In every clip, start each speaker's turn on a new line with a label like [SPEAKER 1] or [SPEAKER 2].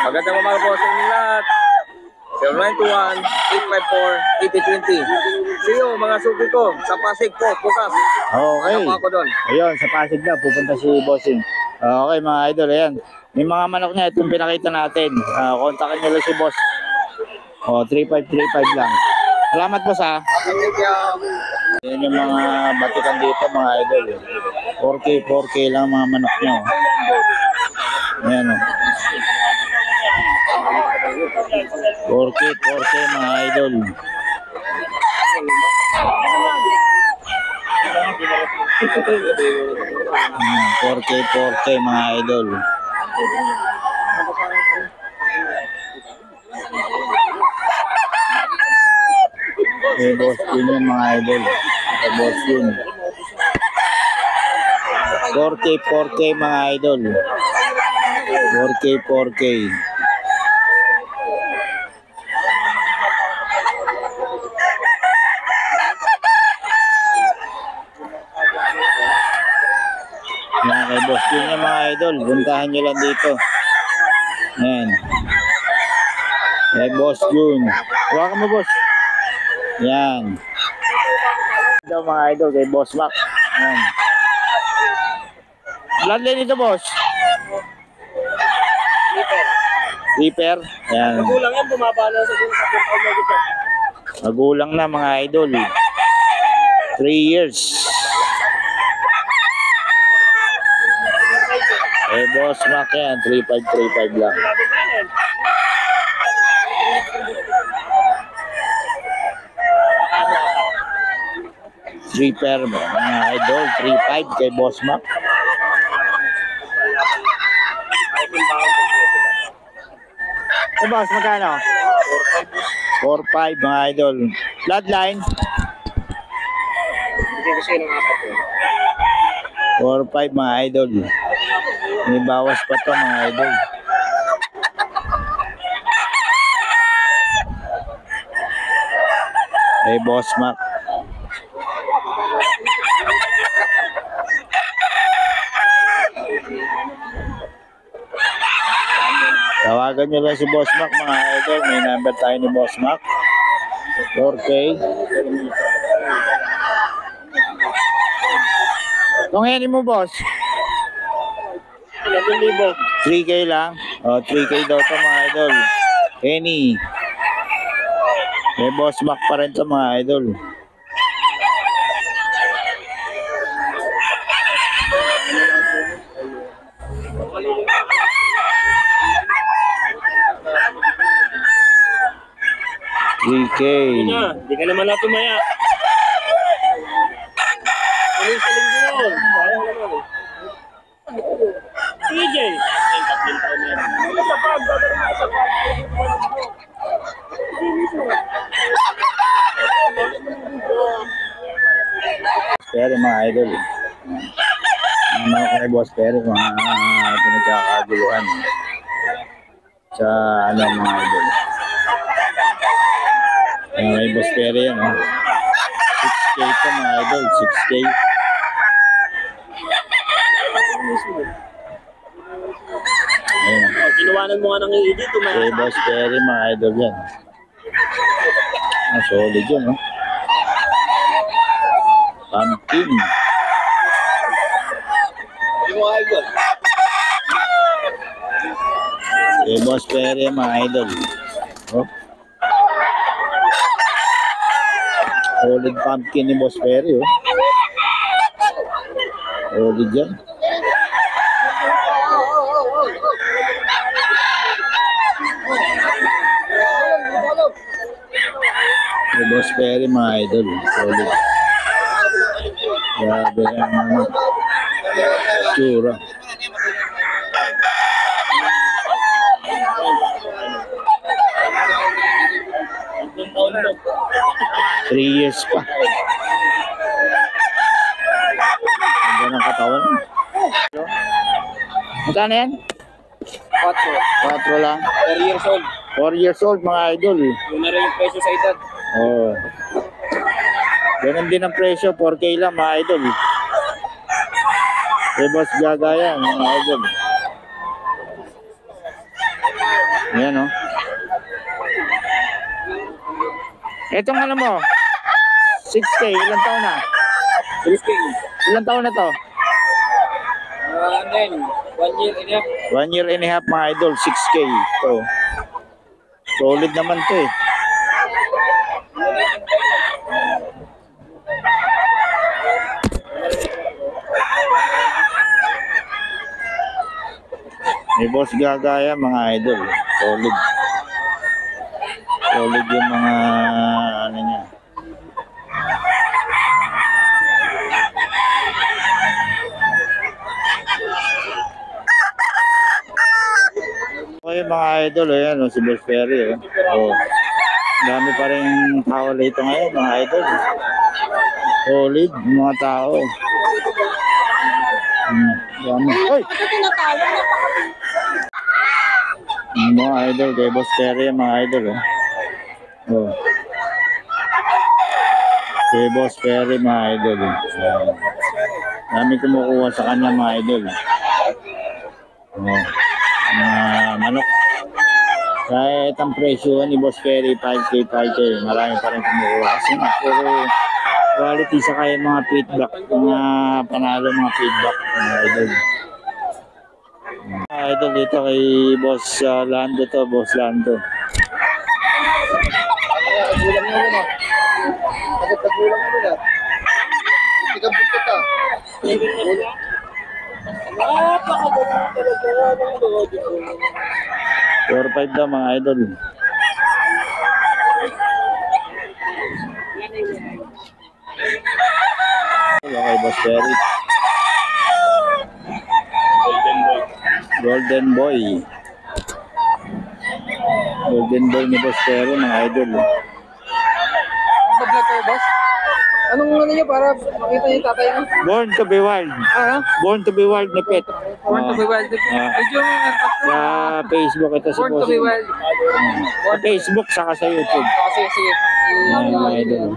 [SPEAKER 1] Magandang umaga po sa inyong lahat. 0921-854-8020. See you mga suki ko sa Pasig po, bukas.
[SPEAKER 2] Okay.
[SPEAKER 1] Ano ako doon?
[SPEAKER 2] Ayun, sa Pasig na, pupunta si Bossing. Okay mga idol, ayan. May mga manok niya, itong pinakita natin. Kontakin nyo lang si Boss. 3535 lang. Salamat po sa.
[SPEAKER 1] Thank you.
[SPEAKER 2] Yan yung mga batikan dito mga idol. 4K lang mga manok nyo. Ayan o. 4K mga idol. 4K mga idol. Boss yun yung mga idol. Boss yun. 4K mga idol. 4K. Yan kay Boss yun yung mga idol. Puntahan nyo lang dito. Yan. Kay Boss yun. Huwag ka mo boss. Yan. Ito mga idol kay Boss Mac. Yan. Bloodline ito boss. Reaper. Yan.
[SPEAKER 1] Magulang yan, bumaba na sa dito.
[SPEAKER 2] Magulang na mga idol. 3 years. Boss Mac yan. 3535 lang. Reaper mga idol. 35 kay Boss Mac. Boss, magkano? 4-5 mga idol. Bloodline? 4-5 mga idol. May bawas pa to mga idol. Hey Boss Mac. Tawagan nyo lang si Boss Mac mga idol. May number tayo ni Boss Mac. 4K. Kung hindi mo boss 3K lang. 3K daw to mga idol. Henny. May Boss Mac pa rin to mga idol.
[SPEAKER 1] Hindi ka naman na tumaya. Ano sa linggo yun? CJ.
[SPEAKER 2] Pero mga idol. Ang mga kay Boss pero mga pinagkakaguluhan sa ano mga idol. May Boss pero yan. 6K ito mga idol. 6K.
[SPEAKER 1] Kinuwanan mo nga ng ED.
[SPEAKER 2] May Boss pero mga idol yan. Solid yun. Pumpkin. May Boss pero mga idol. Solid pumpkin ni Boss Perry, Solid yan. Ni Boss Perry mga idol, solid. Grabe ang tsura. Three years pa. Ganda ng katawan. Magkano yan? 4 lang.
[SPEAKER 1] 4 years old.
[SPEAKER 2] 4 years old mga idol.
[SPEAKER 1] Yun na rin yung presyo sa edad.
[SPEAKER 2] Oo. Ganun din ang presyo. 4K lang mga idol. Boss Gagaya mga idol. Ayan, oh. Itong ano mo? 6K, ilang taon na?
[SPEAKER 1] 3K.
[SPEAKER 2] Ilang taon na to?
[SPEAKER 1] Ano yun? 1 year and a half.
[SPEAKER 2] 1 year and a half mga idol, 6K. So, solid naman to eh. May boss gagaya mga idol. Solid. Solid yung mga ano niya. Okay mga idol, ayan si Boss Ferry. Oh. Dami pa rin tao dito ngayon mga idol. Solid yung mga tao. Dami. Hoy! Mga idol, kay Boss Ferry mga idol. Oh. Kay Boss Ferry mga idol. Dami kumukuha sa kanya mga idol. Oh. Manok. Kahit ang presyo ni Boss Ferry 5K, 5K, marami pa rin kumukuha kasi puro quality sa kaya mga feedback, mga panalo mga feedback mga idol. Mga idol dito kay Boss Lando to, Boss Lando.
[SPEAKER 1] Tagulang mo na. Tagulang mo na. Tigabot ka ta. Napakagaling talaga ng lodi ko.
[SPEAKER 2] 4-5 daw mga idol. Okay, Boss Ferry. Golden Boy. Golden Boy ni Boss Ferry mga idol.
[SPEAKER 1] Mag-vlog kayo, boss? Anong ano niyo para makita niyo yung tatay niyo?
[SPEAKER 2] Born to be wild. Born to be wild na pet.
[SPEAKER 1] Born to be wild. Medyo
[SPEAKER 2] Sa Facebook ito si
[SPEAKER 1] Born to
[SPEAKER 2] Boss.
[SPEAKER 1] be wild.
[SPEAKER 2] Sa Facebook saka sa YouTube.
[SPEAKER 1] Sige, sige.
[SPEAKER 2] Mga idol.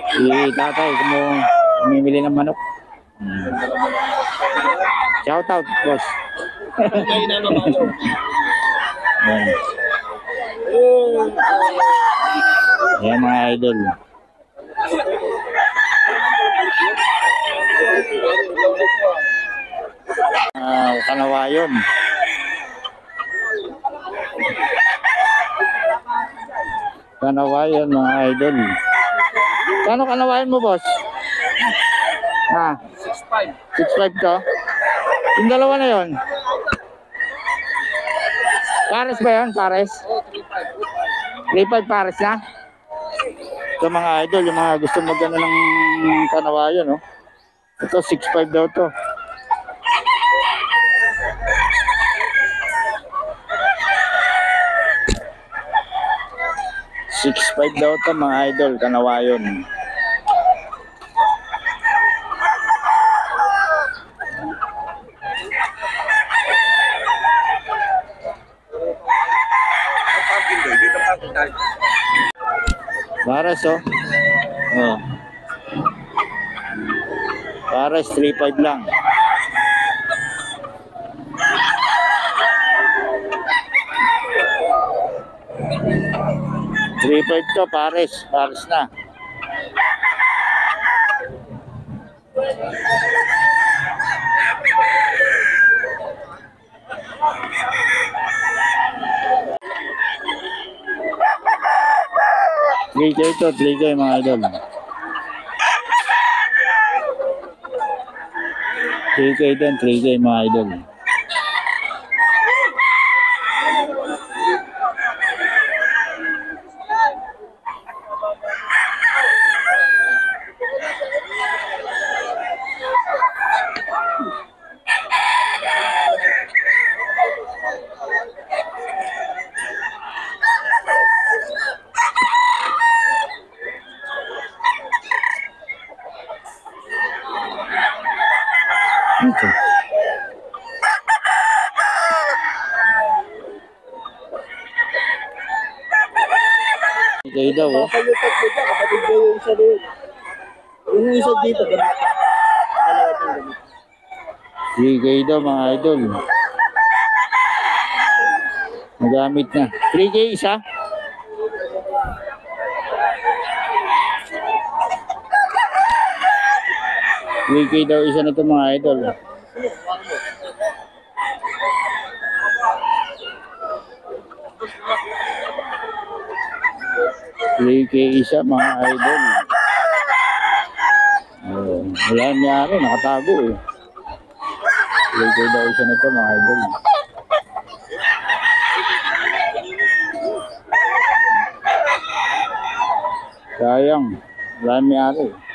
[SPEAKER 2] Si tatay kung mamimili ng manok. Shout out, boss. Ayan. Ayan mga idol. Kanawayon. Kanawayon mga idol. Kano kanawayon mo, boss? Ha?
[SPEAKER 1] 6'5".
[SPEAKER 2] 6'5 to? Yung dalawa na yun? Pares ba yun? Pares? 3'5 pares na? Ito mga idol, yung mga gusto magano ng kanawayon, no? Ito 6'5 daw to. $6'5 daw to mga idol, kanawayon. Pares, oh. Oh. Pares 3'5 lang. $3'5 to, pares na. Ito, 3K mga idol. 3K din, 3K mga idol. Ito. Ito daw, oh.
[SPEAKER 1] Kapalutag ko dyan, kapatid ko yung isa doon. Yung isa dito, ganun. Dalawa itong ganun.
[SPEAKER 2] 3K daw mga idol. Nagamit na. 3K isa? $3K daw isa na ito mga idol. $3K isa mga idol. Wala nangyari, nakatago eh. $3K daw isa na ito mga idol. Sayang, wala nangyari.